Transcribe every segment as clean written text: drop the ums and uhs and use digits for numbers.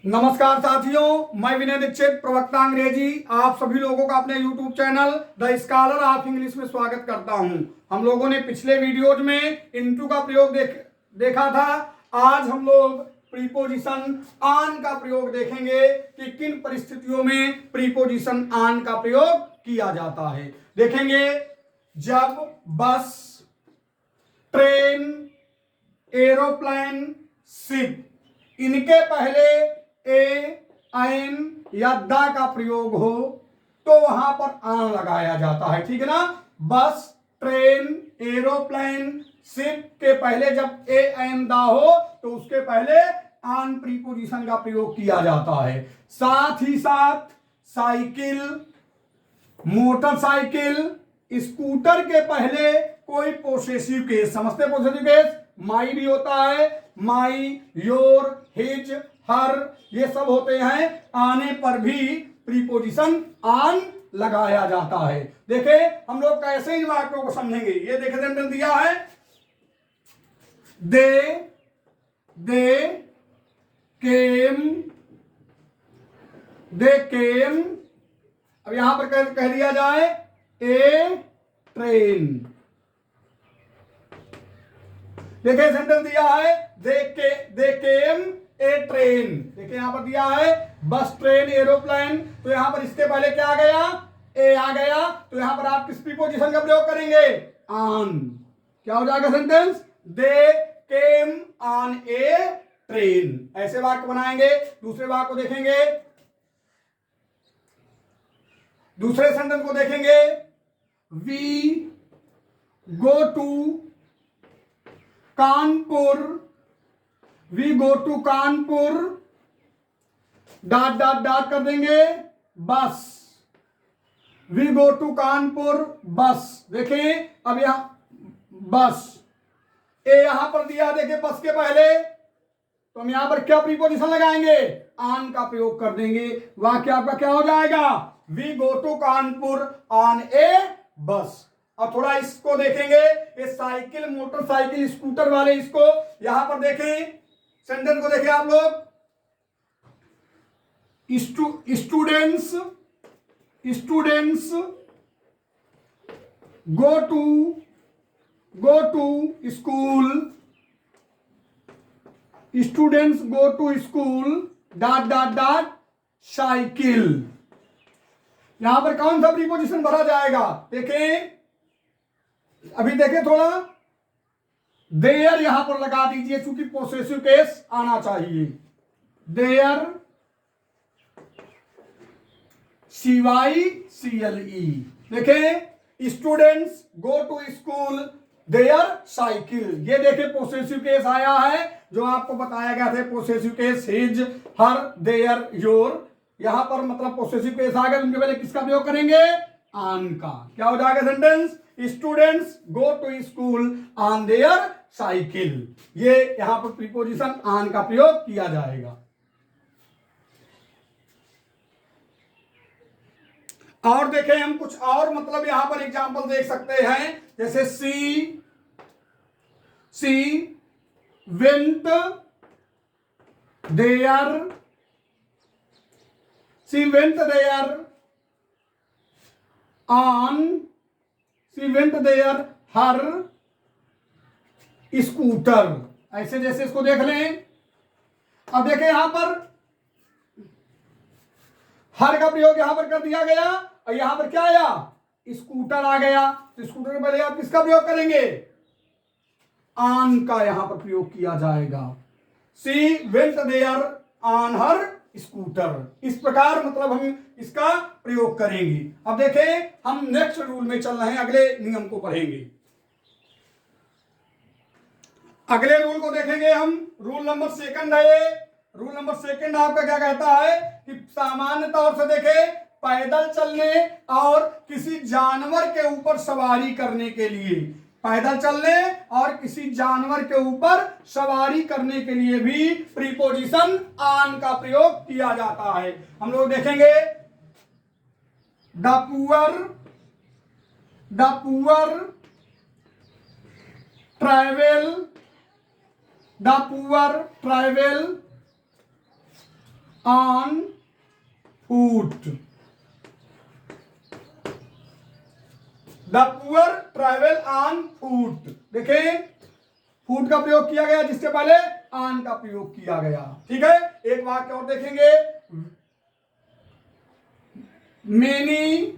नमस्कार साथियों, मैं विनय दीक्षित, प्रवक्ता अंग्रेजी, आप सभी लोगों का अपने YouTube channel the scholar of English में स्वागत करता हूं। हम लोगों ने पिछले वीडियोज में इनटू का प्रयोग देखा था। आज हम लोग प्रीपोजिशन ऑन का प्रयोग देखेंगे कि किन परिस्थितियों में प्रीपोजिशन ऑन का प्रयोग किया जाता है। देखेंगे जब बस, ट्रेन, एरोप्लेन, शिप इनके पहले ए, एन या द का प्रयोग हो तो वहां पर आन लगाया जाता है। ठीक है ना। बस, ट्रेन, एरोप्लेन, शिप के पहले जब ए, एन, द हो तो उसके पहले आन प्रीपोजिशन का प्रयोग किया जाता है। साथ ही साथ साइकिल, मोटरसाइकिल, स्कूटर के पहले कोई पोसेसिव केस, समझते पोसेसिव केस, माई भी होता है, माई, योर, हिज, हर, ये सब होते हैं। आने पर भी प्रीपोजिशन ऑन लगाया जाता है। देखे हम लोग कैसे इन वाक्यों को समझेंगे। ये देखे सेंटेंस दिया है, दे केम। अब यहां पर कह दिया जाए ए ट्रेन। देखिए सेंटेंस दिया है दे केम ए ट्रेन। देखिए यहां पर दिया है बस, ट्रेन, एरोप्लेन, तो यहां पर इसके पहले क्या आ गया, ए आ गया, तो यहां पर आप किस प्रीपोजिशन का प्रयोग करेंगे, ऑन। क्या हो जाएगा sentence, they came on A train. ऐसे वाक्य बनाएंगे। दूसरे वाक्य को देखेंगे, दूसरे सेंटेंस को देखेंगे, we go to Kanpur, we go to Kanpur, dot dot dot कर देंगे, बस, वी गो टू कानपुर बस। देखें अब यहां बस, ए यहां पर दिया, देखिए बस के पहले, तो हम यहां पर क्या प्रीपोजिशन लगाएंगे, ऑन का प्रयोग कर देंगे। वाक्य आपका क्या हो जाएगा, we go to Kanpur on a bus. अब थोड़ा इसको देखेंगे, ये साइकिल, मोटरसाइकिल, स्कूटर वाले, इसको यहां पर देखें, सेंटेंस को देखें आप लोग, students go to school, students go to school, dot dot dot cycle. यहां पर कौन सा प्रीपोजिशन भरा जाएगा, देखें, अभी देखें थोड़ा, देयर यहां पर लगा दीजिए, चूंकि पोसेसिव केस आना चाहिए। Their, CYCLE। देखें students go to school, their cycle. ये देखें पोसेसिव केस आया है, जो आपको बताया गया था, possessive case his, her, their, your. यहां पर मतलब पोसेसिव केस आ गया, उनके पहले किसका प्रयोग करेंगे, ऑन का। क्या हो जाएगा sentence, students go to school on their cycle. ये यहां पर प्रीपोजिशन ऑन का प्रयोग किया जाएगा। और देखें हम कुछ और मतलब यहां पर एग्जांपल देख सकते हैं, जैसे she went there, she went there on, she went there her scooter. ऐसे जैसे इसको देख लें। अब देखें यहां पर हर का प्रयोग यहां पर कर दिया गया, और यहां पर क्या आया, स्कूटर आ गया, तो स्कूटर के पहले आप किसका प्रयोग करेंगे, ऑन का यहां पर प्रयोग किया जाएगा। She went there on her scooter. इस प्रकार मतलब हम इसका प्रयोग करेंगे। अब देखें हम नेक्स्ट रूल में चल रहे हैं, अगले नियम को पढ़ेंगे। अगले रूल को देखेंगे हम, रूल नंबर सेकंड है। रूल नंबर सेकंड आपका क्या कहता है कि सामान्य तौर से देखें, पैदल चलने और किसी जानवर के ऊपर सवारी करने के लिए, पैदल चलने और किसी जानवर के ऊपर सवारी करने के लिए भी प्रीपोजिशन ऑन का प्रयोग किया जाता है। हम लोग देखेंगे the poor travel on foot, the poor travel on foot. देखें, फूट का प्रयोग किया गया, जिसके पहले ऑन का प्रयोग किया गया। ठीक है, एक वाक्य और देखेंगे, मेनी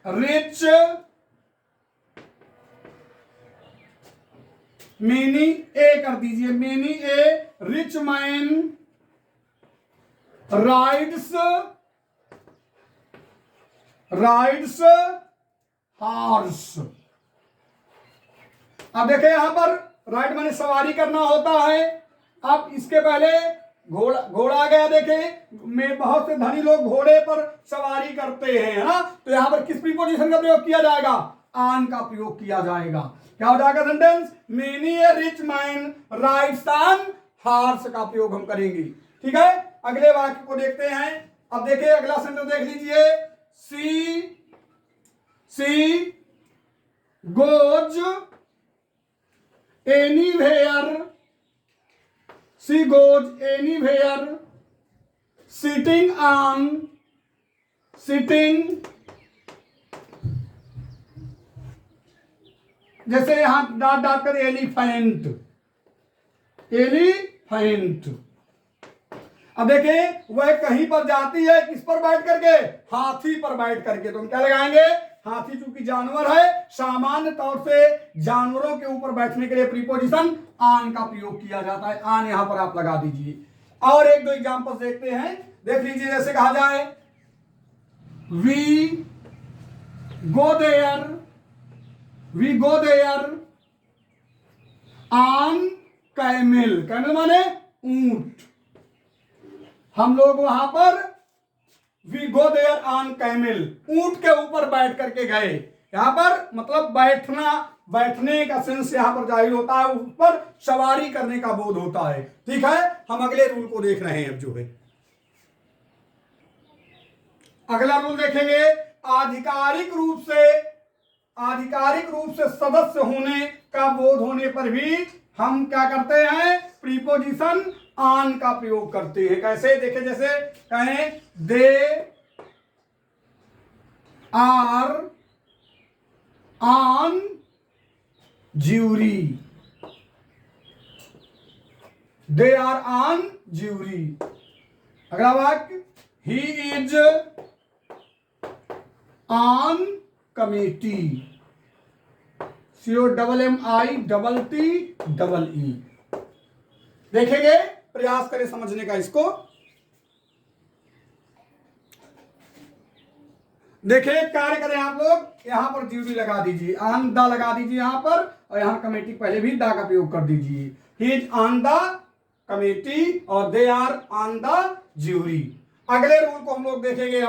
रिच, मेनी ए कर दीजिए, मेनी ए रिच मैन राइड्स हॉर्स। अब देखें, यहां पर राइड माने सवारी करना होता है। अब इसके पहले घोड़ा आ गया। देखें, में बहुत से धनी लोग घोड़े पर सवारी करते हैं, है ना। तो यहां पर किस प्रीपोजिशन का प्रयोग किया जाएगा? ऑन का प्रयोग किया जाएगा। क्या हो जाएगा sentence? Many A rich man rides on horse का प्रयोग हम करेंगे। ठीक है, अगले वाक्य को देखते हैं। अब देखिए, अगला सेंटेंस देख लीजिए, she goes anywhere, she goes anywhere sitting, जैसे यहां डाट कर एलिफेंट। अब देखें, वह कहीं पर जाती है, किस पर बैठ करके? हाथी पर बैठ करके। तो हम क्या लगाएंगे? हाथी चूंकि जानवर है, सामान्य तौर से जानवरों के ऊपर बैठने के लिए प्रीपोजिशन ऑन का प्रयोग किया जाता है। ऑन यहां पर आप लगा दीजिए। और एक दो एग्जांपल्स देखते हैं, देख लीजिए। जैसे कहा जाए, we go there on camel, camel माने ऊंट। हम लोग वहां पर we go there on camel, ऊंट के ऊपर बैठ करके गए। यहां पर मतलब बैठने का सेंस यहां पर जाहिर होता है, उस पर सवारी करने का बोध होता है। ठीक है, हम अगले रूल को देख रहे हैं। अब जो है अगला रूल देखेंगे, आधिकारिक रूप से सदस्य होने का बोध होने पर भी हम क्या करते हैं? प्रीपोजिशन ऑन का प्रयोग करते हैं। कैसे? देखें, जैसे कहें, they are on jury, they are on jury. अगला वाक्य, he is on committee, COMMITTEE। देखेंगे, प्रयास करें समझने का इसको। देखिए, कार्य करें आप लोग, यहां पर ज्यूरी लगा दीजिए, ऑन द लगा दीजिए यहां पर, और यहां कमेटी पहले भी द का प्रयोग कर दीजिए। He is on the committee और they are on the jury. अगले रूल को हम लोग देखेंगे।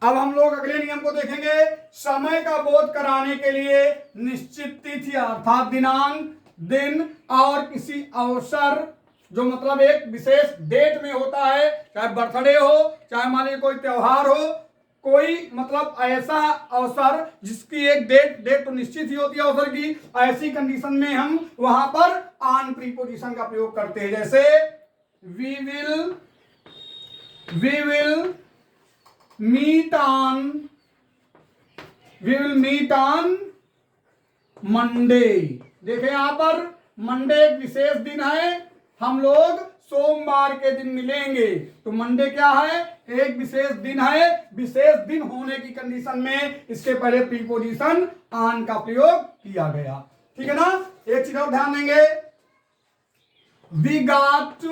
अब हम लोग अगले नियम को देखेंगे। समय का बोध कराने के लिए निश्चित तिथि अर्थात दिनांक, दिन और किसी अवसर, जो मतलब एक विशेष डेट में होता है, चाहे बर्थडे हो, चाहे मान लीजिए कोई त्योहार हो, कोई मतलब ऐसा अवसर जिसकी एक डेट तो निश्चित ही होती है अवसर की, ऐसी कंडीशन में हम वहां पर ऑन प्रीपोजिशन का प्रयोग करते हैं। जैसे we will meet on Monday. देखें, यहां पर मंडे एक विशेष दिन है, हम लोग सोमवार के दिन मिलेंगे। तो मंडे क्या है? एक विशेष दिन है। विशेष दिन होने की कंडीशन में इसके पहले प्रीपोजिशन ऑन का प्रयोग किया गया। ठीक है ना। एक चीज और ध्यान देंगे, we got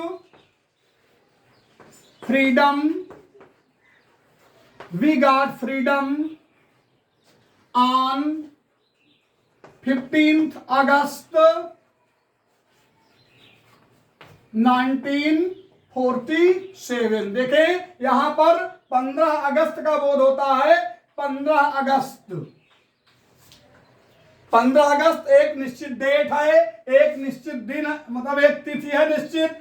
freedom on 15th August 1947। देखें, यहां पर 15 अगस्त का बोध होता है। 15 अगस्त 15 अगस्त एक निश्चित डेट है, एक निश्चित दिन, मतलब एक तिथि है निश्चित,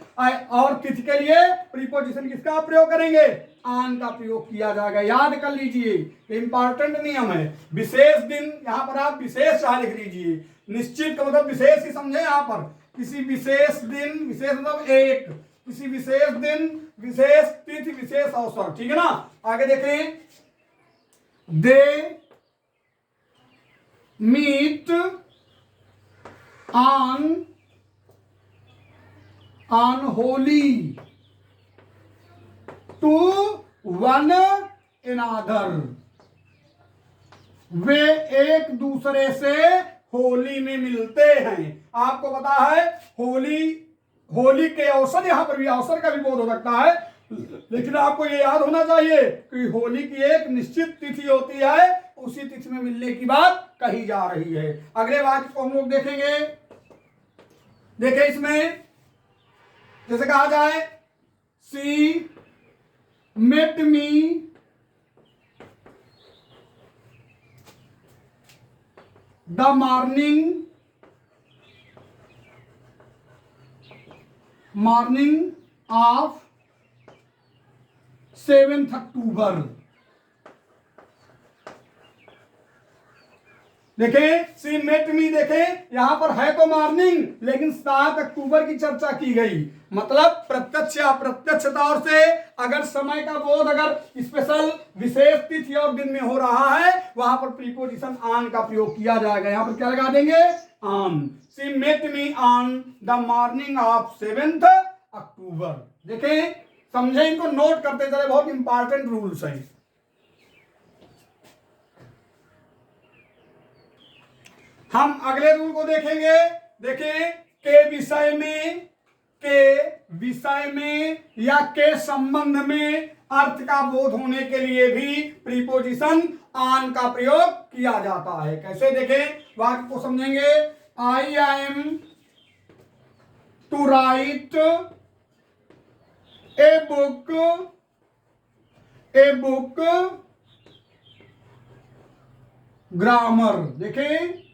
और तिथि के लिए प्रीपोजिशन किसका प्रयोग करेंगे? आन का प्रयोग किया जाएगा। याद कर लीजिए, इंपॉर्टेंट नियम है। विशेष दिन, यहां पर आप विशेष चाहे लिख लीजिए, निश्चित का मतलब विशेष ही समझे। यहां पर किसी विशेष दिन, विशेष मतलब एक, किसी विशेष दिन, विशेष तिथि, विशेष अवसर, ठीक है ना। आगे देखें, they meet on Holi to one another, वे एक दूसरे से होली में मिलते हैं। आपको पता है होली के अवसर, यहां पर भी अवसर का भी बोध हो सकता है, लेकिन आपको ये याद होना चाहिए कि होली की एक निश्चित तिथि होती है, उसी तिथि में मिलने की बात कही जा रही है। अगले वाक्य को हम लोग देखेंगे। देखें इसमें जैसे कहा जाए, she met me the morning of 7 October. देखें, सी मेट मी, देखें यहां पर है तो मॉर्निंग, लेकिन 7 अक्टूबर की चर्चा की गई। मतलब प्रत्यक्ष या अप्रत्यक्ष तौर से अगर समय का बोध अगर स्पेशल विशेष तिथि और दिन में हो रहा है, वहां पर प्रीपोजिशन ऑन का प्रयोग किया जाएगा। यहां पर क्या लगा देंगे? On. She met me on the morning of 7 October. देखें, समझे, इनको नोट करते चले, बहुत इंपॉर्टेंट रूल्स हैं। हम अगले रूल को देखेंगे। देखें, के विषय में या के संबंध में अर्थ का बोध होने के लिए भी प्रीपोजिशन ऑन का प्रयोग किया जाता है। कैसे? देखें, वाक्य को समझेंगे। I am to write a book grammar. देखें,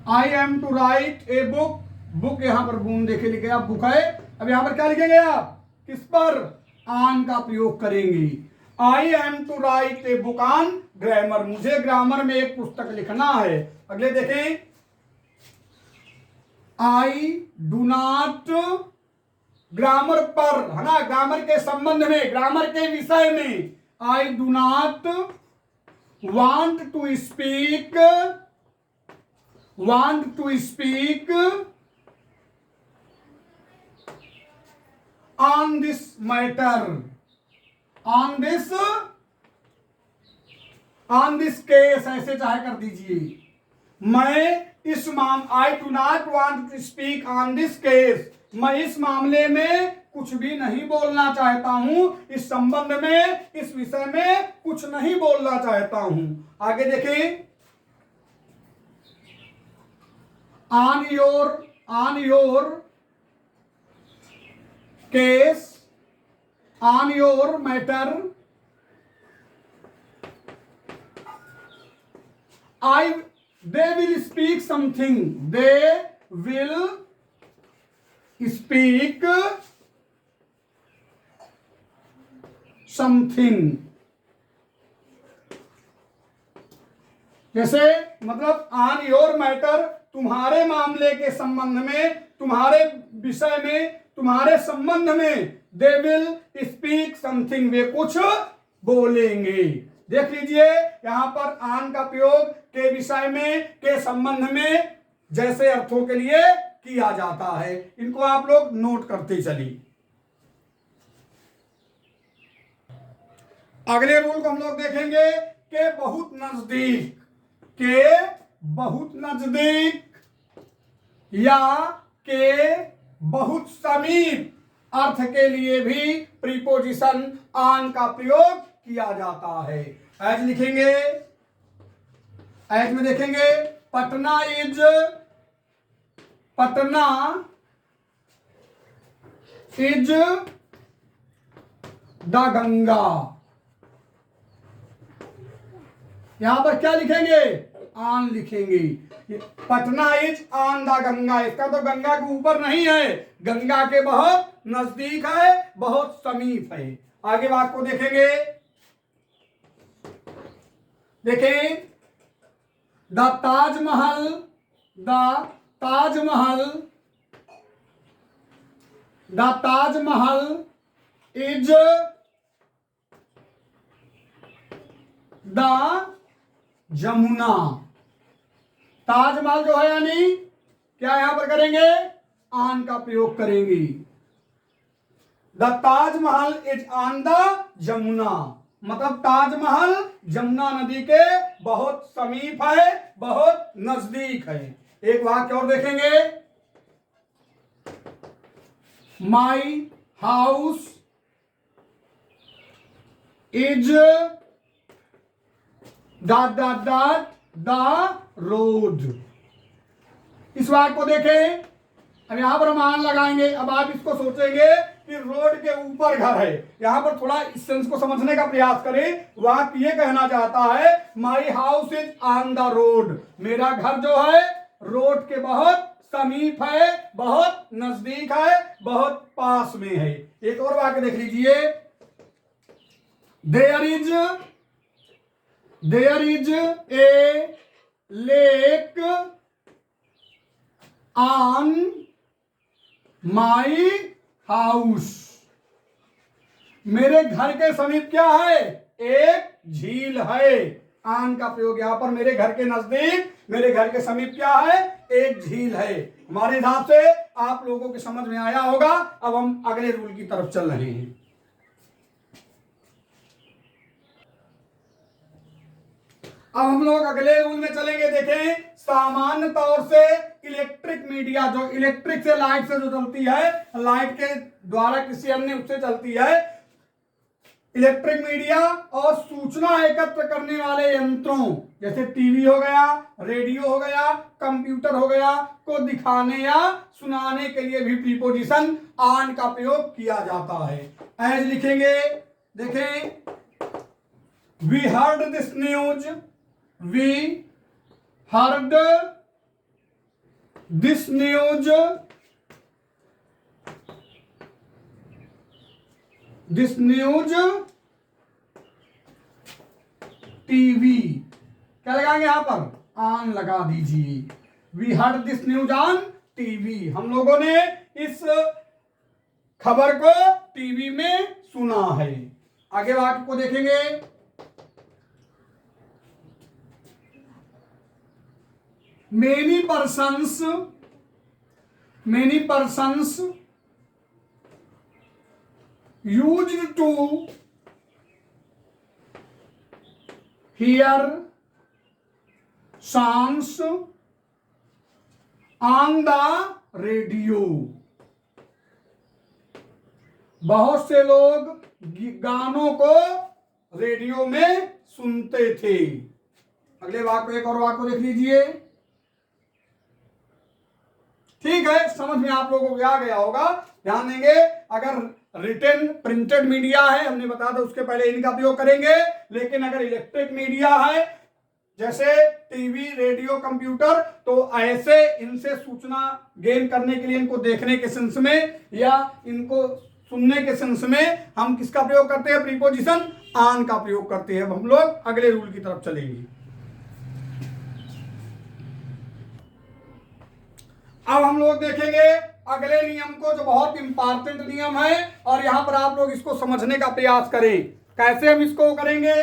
I am to write a book यहां पर बूंद देखे लिखे आप, बुक है। अब यहां पर क्या लिखेंगे आप? किस पर? ऑन का प्रयोग करेंगे। I am to write a book on grammar, मुझे ग्रामर में एक पुस्तक लिखना है। अगले देखें, आई डू नॉट, ग्रामर पर, है ना, ग्रामर के संबंध में, ग्रामर के विषय में, I do not want to speak on this matter, on this case, ऐसे चाहे कर दीजिए। मैं इस I do not want to speak on this case, मैं इस मामले में कुछ भी नहीं बोलना चाहता हूं, इस संबंध में, इस विषय में कुछ नहीं बोलना चाहता हूं। आगे देखें, on your case, on your matter, they will speak something, they will speak something। जैसे मतलब ऑन योर मैटर, तुम्हारे मामले के संबंध में, तुम्हारे विषय में, तुम्हारे संबंध में, दे विल स्पीक समथिंग, वे कुछ बोलेंगे। देख लीजिए, यहां पर ऑन का प्रयोग के विषय में, के संबंध में जैसे अर्थों के लिए किया जाता है। इनको आप लोग नोट करते चलिए। अगले रूल को हम लोग देखेंगे, के बहुत नजदीक, के बहुत नजदीक या के बहुत समीप अर्थ के लिए भी प्रीपोजिशन ऑन का प्रयोग किया जाता है। एज लिखेंगे, एज में देखेंगे, पटना इज द गंगा। यहां पर क्या लिखेंगे, ऑन लिखेंगे। Patna is on the Ganga, इसका तो गंगा के ऊपर नहीं है, गंगा के बहुत नजदीक है, बहुत समीप है। आगे बात को देखेंगे, देखें, the Taj Mahal, the Taj Mahal, the Taj Mahal is the Jamuna. Taj Mahal जो है यानी क्या यहां पर करेंगे, ऑन का प्रयोग करेंगे। The Taj Mahal is on the Jamuna, मतलब ताजमहल जमुना नदी के बहुत समीप है, बहुत नजदीक है। एक वाक्य और देखेंगे, my house is the road. इस वाक्य को देखें, अब यहां पर हम ऑन लगाएंगे। अब आप इसको सोचेंगे कि रोड के ऊपर घर है, यहां पर थोड़ा इस सेंस को समझने का प्रयास करें। वाक्य ये कहना चाहता है, my house is on the road, मेरा घर जो है रोड के बहुत समीप है, बहुत नजदीक है, बहुत पास में है। एक और वाक्य देख लीजिए, there is a lake on my house, मेरे घर के समीप क्या है, एक झील है। ऑन का प्रयोग यहां पर मेरे घर के नजदीक, मेरे घर के समीप क्या है, एक झील है। हमारे हिसाब से आप लोगों के समझ में आया होगा। अब हम अगले रूल की तरफ चल रहे हैं। अब हम लोग अगले रूल में चलेंगे। देखें, सामान्य तौर से इलेक्ट्रिक मीडिया, जो इलेक्ट्रिक से लाइट से जो चलती है, लाइट के द्वारा किसी अन्य उससे चलती है, इलेक्ट्रिक मीडिया और सूचना एकत्र करने वाले यंत्रों जैसे टीवी हो गया, रेडियो हो गया, कंप्यूटर हो गया, को दिखाने या सुनाने के लिए भी प्रीपोजिशन ऑन का प्रयोग किया जाता है। एज लिखेंगे, देखें, we heard this news, we heard this news, TV, क्या लगाएंगे यहां पर, ऑन लगा दीजिए। We heard this news on TV, हम लोगों ने इस खबर को टीवी में सुना है। आगे वाक्य को देखेंगे, many persons used to hear songs on the radio, बहुत से लोग गानों को रेडियो में सुनते थे। अगले वाक्य, एक और वाक्य को देख लीजिए। ठीक है, समझ में आप लोगों को आ गया होगा। ध्यान देंगे, अगर रिटन प्रिंटेड मीडिया है, हमने बताया था उसके पहले इनका प्रयोग करेंगे, लेकिन अगर इलेक्ट्रिक मीडिया है जैसे टीवी, रेडियो, कंप्यूटर, तो ऐसे इनसे सूचना गेन करने के लिए, इनको देखने के सेंस में या इनको सुनने के सेंस में हम किसका प्रयोग करते हैं, प्रीपोजिशन ऑन का प्रयोग करते हैं। अब हम लोग अगले रूल की तरफ चलेंगे। अब हम लोग देखेंगे अगले नियम को, जो बहुत इंपॉर्टेंट नियम है, और यहां पर आप लोग इसको समझने का प्रयास करें। कैसे हम इसको करेंगे,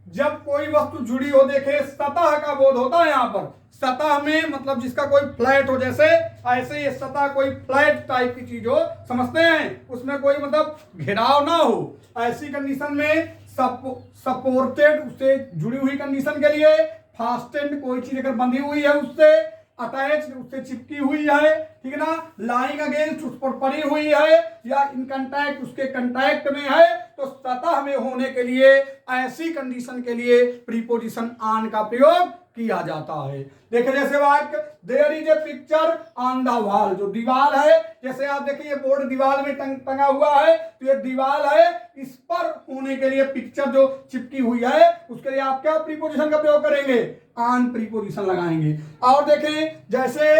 जब कोई वस्तु जुड़ी हो, देखे सतह का बोध होता है। यहां पर सतह में मतलब जिसका कोई फ्लैट हो, जैसे ऐसे ये सतह कोई फ्लैट टाइप की चीज हो, समझते हैं, उसमें कोई मतलब घेराव ना हो, ऐसी कंडीशन में सपोर्टेड, उससे जुड़ी हुई कंडीशन के लिए फास्टेंड, कोई चीज अगर बंधी हुई है उससे, अटैच, उससे चिपकी हुई है, ठीक है ना, लाइंग अगेंस्ट, उस पर पड़ी हुई है, या इन कंटैक्ट, उसके कंटैक्ट में है, तो सतह में होने के लिए ऐसी कंडीशन के लिए प्रीपोजिशन ऑन का प्रयोग किया जाता है। देखिए जैसे वाक्य there is a picture on the wall, जो दीवार है, जैसे आप देखिए ये बोर्ड दीवार में टंगा हुआ है, तो ये दीवार है, इस पर होने के लिए पिक्चर जो चिपकी हुई है उसके लिए आप क्या प्रीपोजिशन का प्रयोग करेंगे, ऑन प्रीपोजिशन लगाएंगे। और देखें जैसे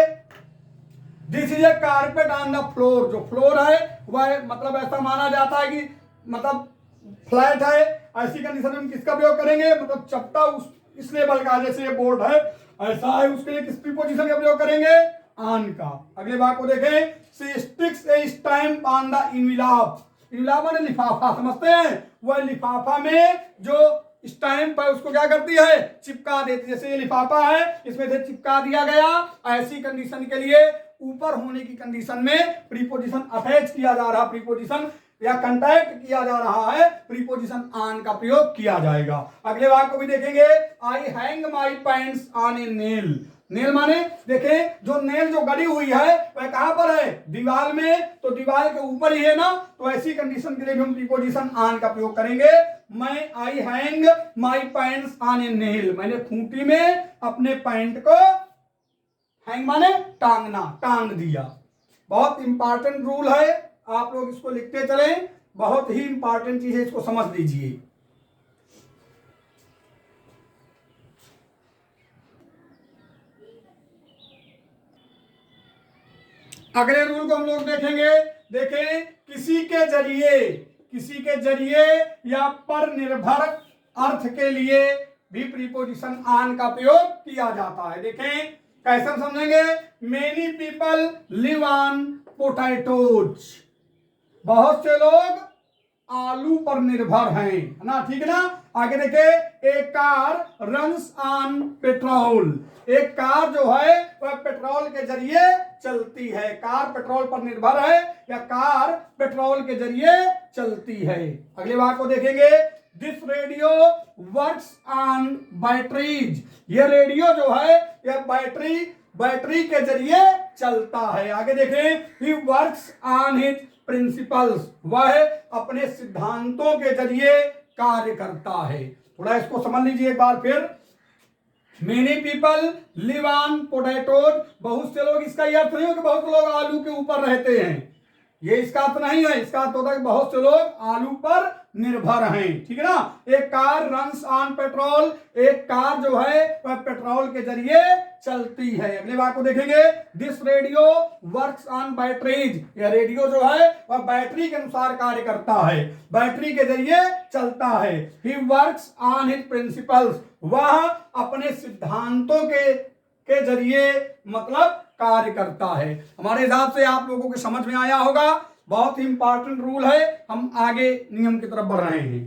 this is a carpet on the floor, जो फ्लोर है वह मतलब ऐसा माना जाता है कि मतलब फ्लैट है, ऐसी कंडीशन में किसका प्रयोग करेंगे, मतलब चपटा उस इस लेवल का, जैसे ये बोर्ड है ऐसा है, उसके लिए किस प्रीपोजिशन का प्रयोग करेंगे, ऑन का। अगले बात को देखें, she sticks a stamp on the envelope, envelope माने लिफाफा, समझते हैं, वह लिफाफा में जो स्टैम्प है उसको क्या करती है, चिपका देती है। जैसे ये लिफाफा है इसमें से चिपका दिया गया, ऐसी कंडीशन के लिए ऊपर होने की कंडीशन में प्रीपोजिशन अटैच किया जा रहा, प्रीपोजिशन या कंटैक्ट किया जा रहा है, प्रीपोजिशन ऑन का प्रयोग किया जाएगा। अगले वाक्य को भी देखेंगे, I hang my pants on A nail, nail माने देखें जो नेल जो गड़ी हुई है वह कहां पर है, दीवार में, तो दीवार के ऊपर ही है ना, तो ऐसी कंडीशन के लिए भी हम प्रीपोजिशन ऑन का प्रयोग करेंगे। मैं I hang my pants on A nail, मैंने खूंटी में अपने पैंट को, हैंग माने टांगना, टांग दिया। बहुत इंपॉर्टेंट रूल है, आप लोग इसको लिखते चलें, बहुत ही इंपॉर्टेंट चीज है, इसको समझ लीजिए। अगले रूल को हम लोग देखेंगे, देखें किसी के जरिए या पर निर्भर अर्थ के लिए भी प्रीपोजिशन ऑन का प्रयोग किया जाता है। देखें कैसे हम समझेंगे, many people live on potatoes, बहुत से लोग आलू पर निर्भर हैं, है ना, ठीक है ना। आगे देखे, एक कार रन्स ऑन पेट्रोल, एक कार जो है वह पेट्रोल के जरिए चलती है, कार पेट्रोल पर निर्भर है या कार पेट्रोल के जरिए चलती है। अगली बात को देखेंगे, this radio works on batteries, ये रेडियो जो है यह बैटरी के जरिए चलता है। आगे देखें, he works on his principles, वह अपने सिद्धांतों के जरिए कार्य करता है। थोड़ा इसको समझ लीजिए एक बार फिर, many people live on potatoes, बहुत से लोग, इसका यह अर्थ नहीं हो कि बहुत लोग आलू के ऊपर रहते हैं, ये इसका अर्थ नहीं है, इसका अर्थ होता है कि बहुत से लोग आलू पर निर्भर हैं, ठीक है ना। एक कार रन्स ऑन पेट्रोल, एक कार जो है वह पेट्रोल के जरिए चलती है। अगली बात को देखेंगे, this radio works on batteries, यह रेडियो जो है वह बैटरी के अनुसार कार्य करता है, बैटरी के जरिए चलता है। He works on his principles, वह अपने सिद्धांतों के जरिए मतलब कार्य करता है। हमारे हिसाब से आप लोगों को समझ में आया होगा, बहुत ही इंपॉर्टेंट रूल है। हम आगे नियम की तरफ बढ़ रहे हैं।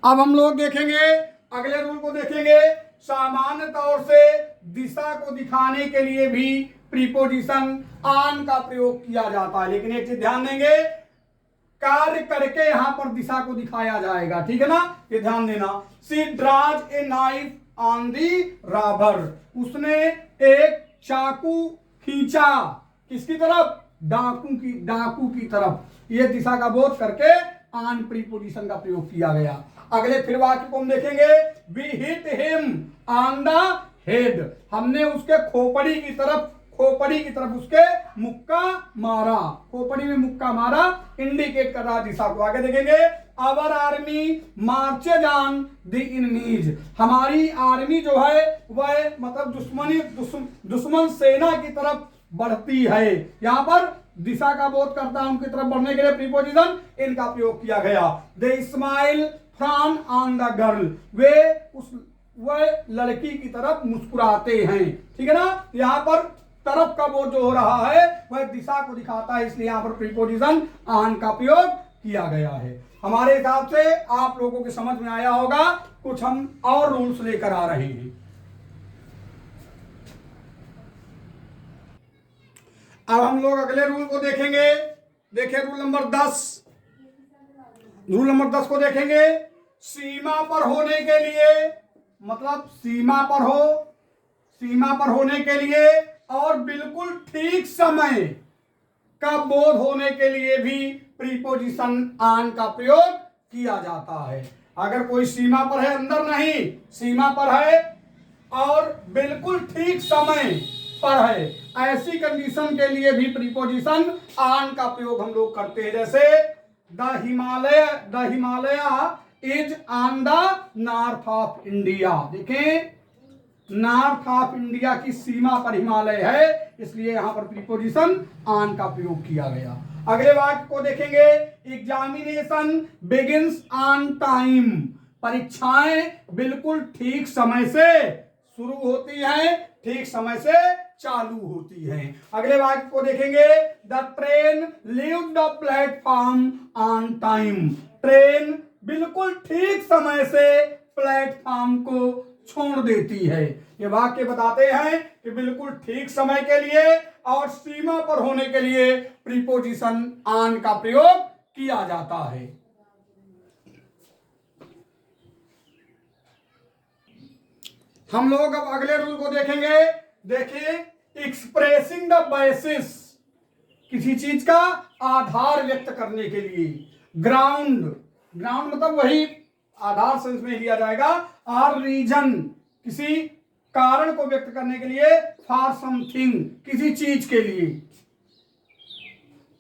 अब हम लोग देखेंगे, अगले रूल को देखेंगे, सामान्य तौर से दिशा को दिखाने के लिए भी प्रीपोजिशन ऑन का प्रयोग किया जाता है, लेकिन एक चीज ध्यान देंगे, कार्य करके यहां पर दिशा को दिखाया जाएगा, ठीक है ना, ये ध्यान देना। She draws a knife on the robber, उसने एक चाकू खींचा, किसकी तरफ, डाकू की तरफ, ये दिशा का बोध करके ऑन प्रीपोजिशन का प्रयोग किया गया। अगले फिर वाक्य को हम देखेंगे, we hit him on the head, हमने उसके खोपड़ी की तरफ उसके मुक्का मारा, खोपड़ी में मुक्का मारा इंडिकेट कर रहा दिशा को। आगे देखेंगे, our army marches on the enemies, हमारी आर्मी जो है वह मतलब दुश्मन सेना की तरफ बढ़ती है। यहां पर दिशा का बोध करता है, उनकी तरफ बढ़ने के लिए प्रीपोजिशन इनका प्रयोग किया गया। They smile from on the girl, वह लड़की की तरफ मुस्कुराते हैं, ठीक है ना। यहाँ पर तरफ का बोध जो हो रहा है वह दिशा को दिखाता है, इसलिए यहाँ पर प्रीपोजिशन ऑन का प्रयोग किया गया है। हमारे हिसाब से आप लोगों के समझ में आया होगा, कुछ हम और रूल्स लेकर आ रहे हैं। अब हम लोग अगले रूल को देखेंगे, देखिए रूल नंबर 10, रूल नंबर 10 को देखेंगे, सीमा पर होने के लिए मतलब सीमा पर होने के लिए और बिल्कुल ठीक समय का बोध होने के लिए भी प्रीपोजिशन ऑन का प्रयोग किया जाता है। अगर कोई सीमा पर है, अंदर नहीं, सीमा पर है और बिल्कुल ठीक समय पर है, ऐसी कंडीशन के लिए भी प्रीपोजिशन ऑन का प्रयोग हम लोग करते हैं। जैसे the Himalaya is on the north of India. देखें, नॉर्थ ऑफ इंडिया की सीमा पर हिमालय है, इसलिए यहां पर प्रीपोजिशन ऑन का प्रयोग किया गया। अगले वाक्य को देखेंगे, एग्जामिनेशन बिगिंस ऑन टाइम। परीक्षाएं बिल्कुल ठीक समय से शुरू होती हैं, ठीक समय से चालू होती हैं। अगले वाक्य को देखेंगे, the train leaves the platform on time. Train बिल्कुल ठीक समय से प्लेटफॉर्म को छोड़ देती है। ये वाक्य बताते हैं कि बिल्कुल ठीक समय के लिए और सीमा पर होने के लिए प्रीपोजिशन ऑन का प्रयोग किया जाता है। हम लोग अब अगले रूल को देखेंगे। देखिए, एक्सप्रेसिंग द बेसिस, किसी चीज का आधार व्यक्त करने के लिए। ग्राउंड, ग्राउंड मतलब वही आधार सेंस में लिया जाएगा। और रीजन, किसी कारण को व्यक्त करने के लिए। फॉर समथिंग, किसी चीज के लिए।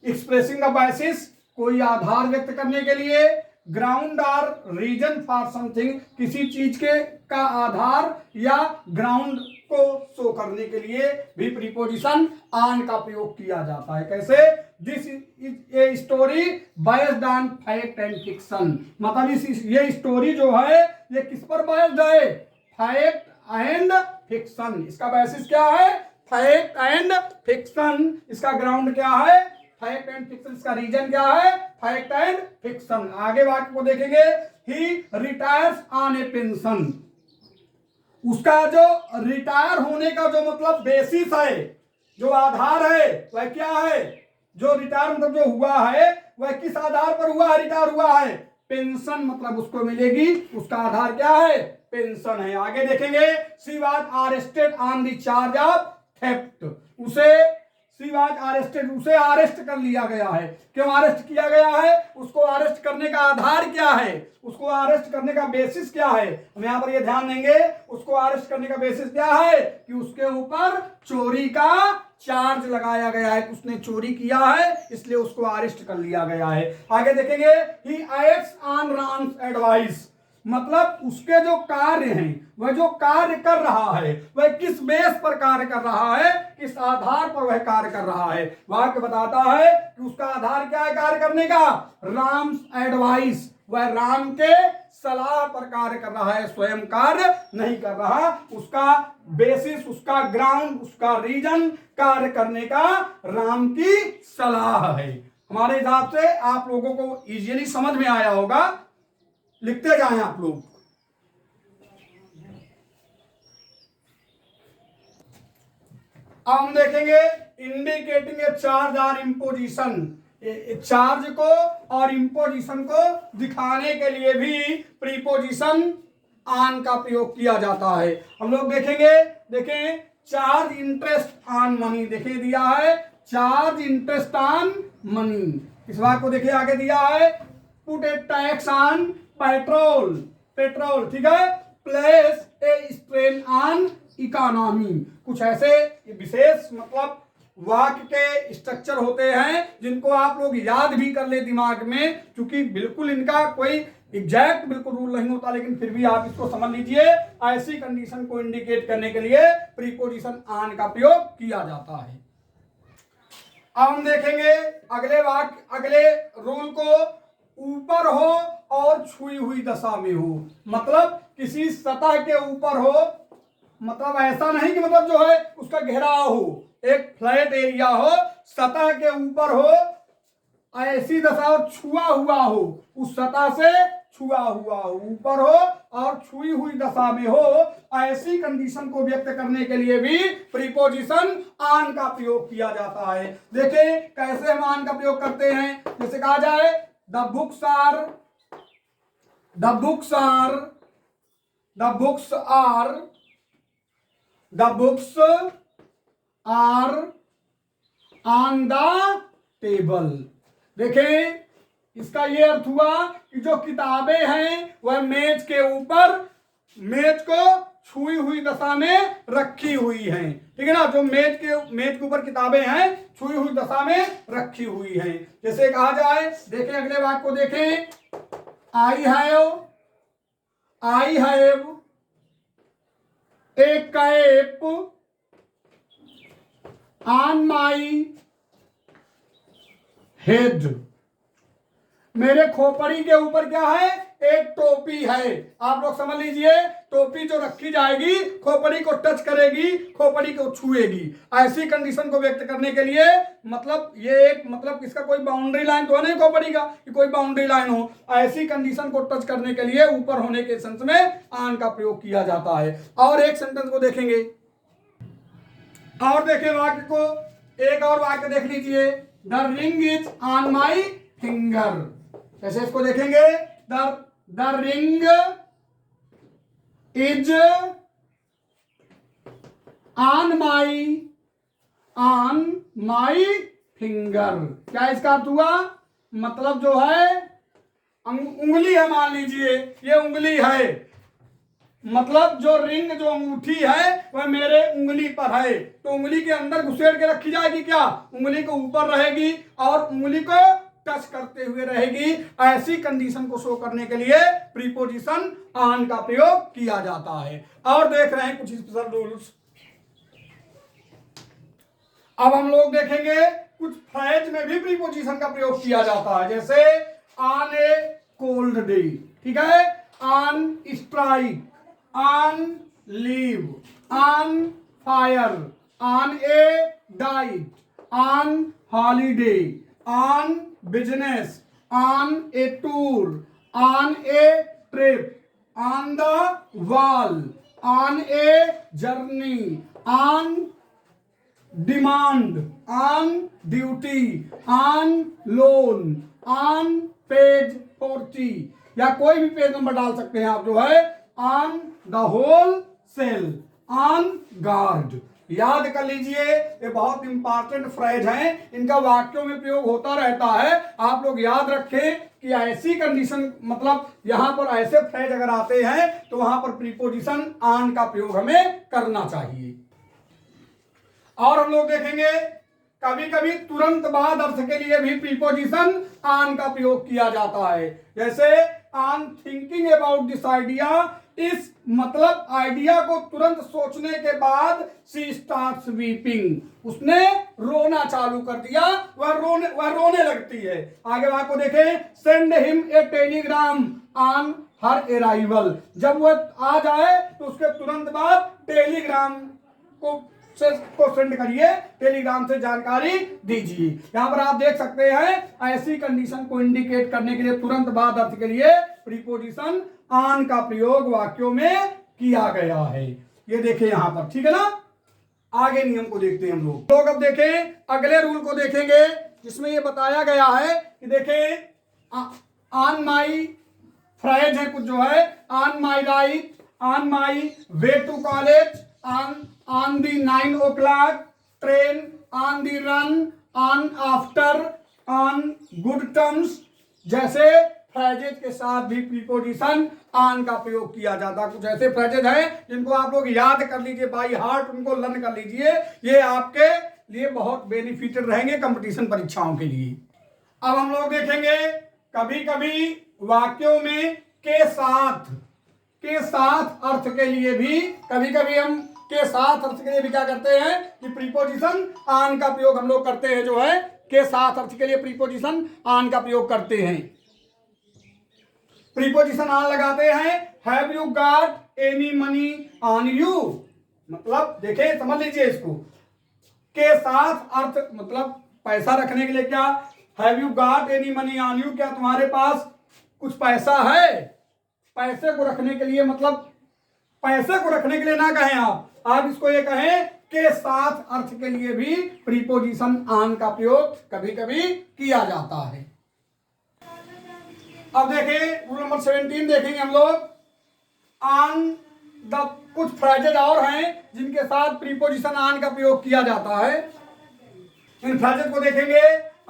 एक्सप्रेसिंग द बेसिस, कोई आधार व्यक्त करने के लिए। ग्राउंड और रीजन फॉर समथिंग, किसी चीज के का आधार या ग्राउंड को शो करने के लिए भी प्रीपोजिशन ऑन का प्रयोग किया जाता है। कैसे? This is a story based on fact and fiction. मतलब ये स्टोरी जो है ये किस पर बेस्ड है? Fact and fiction. इसका बेसिस क्या है? Fact and fiction. इसका ग्राउंड क्या है? Fact and fiction. इसका रीजन क्या है? Fact and fiction. आगे वाक्य को देखेंगे, ही रिटायर्स ऑन ए पेंशन। उसका जो रिटायर होने का जो मतलब बेसिस है, जो आधार है, वह क्या है? जो रिटायर मतलब जो हुआ है वह किस आधार पर हुआ है? रिटायर हुआ है, पेंशन मतलब उसको मिलेगी, उसका आधार क्या है? पेंशन है। आगे देखेंगे, she was arrested on the charge of theft. उसे अरेस्ट कर लिया गया है। क्यों अरेस्ट किया गया है? उसको अरेस्ट करने का आधार क्या है? उसको अरेस्ट करने का बेसिस क्या है? हम यहां पर ये ध्यान देंगे, उसको अरेस्ट करने का बेसिस क्या है? कि उसके ऊपर चोरी का चार्ज लगाया गया है, उसने चोरी किया है, इसलिए उसको अरेस्ट कर लिया गया है। आगे देखेंगे, he acts on Ram's advice. मतलब उसके जो कार्य हैं, वह जो कार्य कर रहा है वह किस बेस पर कार्य कर रहा है, किस आधार पर वह कार्य कर रहा है। वाक्य बताता है कि उसका आधार क्या है कार्य करने का? राम्स एडवाइस। वह राम के सलाह पर कार्य कर रहा है, स्वयं कार्य नहीं कर रहा। उसका बेसिस, उसका ग्राउंड, उसका रीजन कार्य करने का राम की सलाह है। हमारे हिसाब से आप लोगों को इजीली समझ में आया होगा। लिखते जाएं आप लोग। अब हम देखेंगे, इंडिकेटिंग ए चार्ज और इंपोजिशन। चार्ज को और इंपोजिशन को दिखाने के लिए भी प्रीपोजिशन ऑन का प्रयोग किया जाता है। हम लोग देखेंगे, देखें, चार्ज इंटरेस्ट ऑन मनी। देखिए दिया है चार्ज इंटरेस्ट ऑन मनी। इस बात को देखिए आगे दिया है, put A tax on petrol. Petrol, ठीक है। Place a strain on economy. कुछ ऐसे विशेष मतलब वाक्य के स्ट्रक्चर होते हैं जिनको आप लोग याद भी कर ले दिमाग में, क्योंकि बिल्कुल इनका कोई एग्जैक्ट बिल्कुल रूल नहीं होता, लेकिन फिर भी आप इसको समझ लीजिए। ऐसी कंडीशन को इंडिकेट करने के लिए प्रीपोजिशन ऑन का प्रयोग किया जाता है। अब हम देखेंगे अगले वाक्य, अगले रूल को, ऊपर हो और छुई हुई दशा में हो। मतलब किसी सतह के ऊपर हो, मतलब ऐसा नहीं कि मतलब जो है उसका घेराव हो, एक फ्लैट एरिया हो, सतह के ऊपर हो, ऐसी दशा और छुआ हुआ हो, उस सतह से छुआ हुआ हो, ऊपर हो और छुई हुई दशा में हो, ऐसी कंडीशन को व्यक्त करने के लिए भी प्रीपोजिशन ऑन का प्रयोग किया जाता है। देखिए कैसे हम ऑन का प्रयोग करते हैं। जैसे कहा जाए, The books are on the table। देखें, इसका ये अर्थ हुआ कि जो किताबें हैं वह मेज के ऊपर, मेज को छुई हुई दशा में रखी हुई हैं। ठीक है ना, जो मेज के ऊपर किताबें हैं छुई हुई दशा में रखी हुई हैं। जैसे कहा जाए, देखें अगले वाक्य को देखें, I have A cap on my head. मेरे खोपड़ी के ऊपर क्या है, एक टोपी है। आप लोग समझ लीजिए, टोपी जो रखी जाएगी खोपड़ी को टच करेगी, खोपड़ी को छुएगी। ऐसी कंडीशन को व्यक्त करने के लिए, मतलब ये एक, मतलब इसका कोई बाउंड्री लाइन तो है नहीं खोपड़ी का कि कोई बाउंड्री लाइन हो। ऐसी कंडीशन को टच करने के लिए ऊपर होने के सेंस में ऑन का प्रयोग किया जाता है। और एक सेंटेंस को देखेंगे, और देखें वाक्य को, एक और वाक्य देख लीजिए, the ring is on my finger. कैसे इसको देखेंगे, the ring is on my finger. क्या इसका अर्थ हुआ, मतलब जो है उंगली है, मान लीजिए ये उंगली है, मतलब जो रिंग, जो अंगूठी है वह मेरे उंगली पर है, तो उंगली के अंदर घुसेड़ के रखी जाएगी, क्या उंगली को ऊपर रहेगी और उंगली को टच करते हुए रहेगी। ऐसी कंडीशन को शो करने के लिए प्रीपोजिशन ऑन का प्रयोग किया जाता है। और देख रहे हैं कुछ स्पेशल रूल्स। अब हम लोग देखेंगे कुछ फ्रेज में भी प्रीपोजिशन का प्रयोग किया जाता है, जैसे ऑन ए कोल्ड डे, ठीक है, on strike, on leave, on fire, on A diet, on holiday, on business, on A tour, on A trip, on the wall, on a journey, on demand, on duty, on loan, on page 40, या कोई भी page number डाल सकते हैं आप, जो है on the whole sale, on guard. याद कर लीजिए, ये बहुत इंपॉर्टेंट फ्रेज हैं, इनका वाक्यों में प्रयोग होता रहता है। आप लोग याद रखें कि ऐसी कंडीशन, मतलब यहां पर ऐसे फ्रेज अगर आते हैं तो वहां पर प्रीपोजिशन ऑन का प्रयोग हमें करना चाहिए। और हम लोग देखेंगे कभी कभी तुरंत बाद अर्थ के लिए भी प्रीपोजिशन ऑन का प्रयोग किया जाता है, जैसे on thinking about this idea, इस मतलब आइडिया को तुरंत सोचने के बाद शी स्टार्ट्स वीपिंग, उसने रोना चालू कर दिया, वह रोने लगती है। आगे वहां को देखें, send him a Telegram on her arrival, जब वह आ जाए तो उसके तुरंत बाद टेलीग्राम को सेंड करिए, टेलीग्राम से जानकारी दीजिए। यहां पर आप देख सकते हैं ऐसी कंडीशन को इंडिकेट करने के लिए तुरंत बाद अर्थ के लिए प्रीपोजिशन ऑन का प्रयोग वाक्यों में किया गया है। ये देखें यहां पर, ठीक है ना। आगे नियम को देखते हैं हम लोग। अब देखें अगले रूल को देखेंगे, जिसमें ये बताया गया है कि देखें ऑन माई फ्रेज है कुछ जो है, on my right, on my way to college, on the 9 o'clock train, on the run, on after, on good terms, जैसे फ्रेजेज के साथ भी प्रीपोजिशन ऑन का प्रयोग किया जाता है। कुछ ऐसे फ्रेजेज हैं जिनको आप लोग याद कर लीजिए बाई हार्ट, उनको लर्न कर लीजिए, ये आपके लिए बहुत बेनिफिटेड रहेंगे कंपटीशन परीक्षाओं के लिए। अब हम लोग देखेंगे कभी कभी वाक्यों में के साथ अर्थ के लिए भी, कभी कभी हम के साथ अर्थ के लिए भी क्या करते हैं कि प्रीपोजिशन ऑन का प्रयोग हम लोग करते हैं, जो है के साथ अर्थ के लिए प्रीपोजिशन ऑन का प्रयोग करते हैं। प्रीपोजिशन ऑन लगाते हैं, have you got any money on you, मतलब देखिए समझ लीजिए इसको, के साथ अर्थ मतलब पैसा रखने के लिए क्या, have you got any money on you, क्या तुम्हारे पास कुछ पैसा है। पैसे को रखने के लिए, मतलब पैसे को रखने के लिए ना कहें आप इसको ये कहें के साथ अर्थ के लिए भी प्रीपोजिशन ऑन का प्रयोग कभी कभी किया जाता है। अब देखें रूल नंबर 17 देखेंगे हम लोग, ऑन द, कुछ फ्रेजेज और हैं जिनके साथ प्रीपोजिशन ऑन का प्रयोग किया जाता है। इन फ्रेजेज को देखेंगे,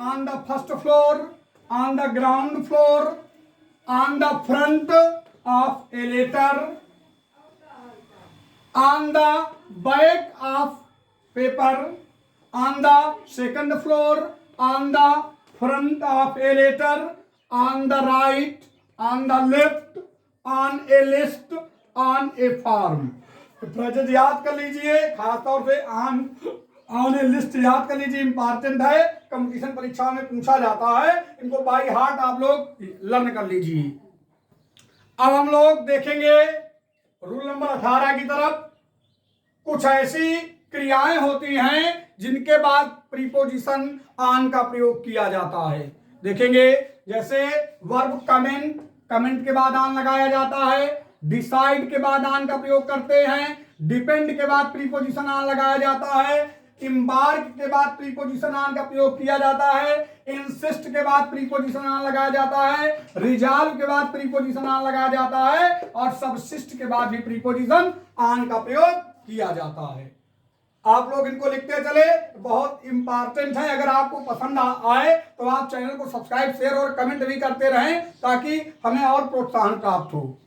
on the first floor, on the ground floor, on the front of a letter, on the back of paper, on the second floor, on the front of a letter, on the right, on the left, on a list, on a form. Phrases याद कर लीजिए, खासतौर से on A list याद कर लीजिए, important है, competition परीक्षा में पूछा जाता है, इनको बाई हार्ट आप लोग लर्न कर लीजिए। अब हम लोग देखेंगे रूल नंबर 18 की तरफ। कुछ ऐसी क्रियाएं होती हैं जिनके बाद प्रीपोजिशन ऑन का प्रयोग किया जाता है। देखेंगे जैसे वर्ब कमेंट, कमेंट के बाद ऑन लगाया जाता है, डिसाइड के बाद ऑन का प्रयोग करते हैं, डिपेंड के बाद प्रीपोजिशन ऑन लगाया जाता है, इम्बार्क के बाद प्रीपोजिशन ऑन का प्रयोग किया जाता है, इंसिस्ट के बाद प्रीपोजिशन ऑन लगाया जाता है, रिजॉल्व के बाद प्रीपोजिशन ऑन लगाया जाता है और सबसिस्ट के बाद भी प्रीपोजिशन ऑन का प्रयोग किया जाता है। आप लोग इनको लिखते चले, बहुत इंपॉर्टेंट है। अगर आपको पसंद आए तो आप चैनल को सब्सक्राइब, शेयर और कमेंट भी करते रहें ताकि हमें और प्रोत्साहन प्राप्त हो।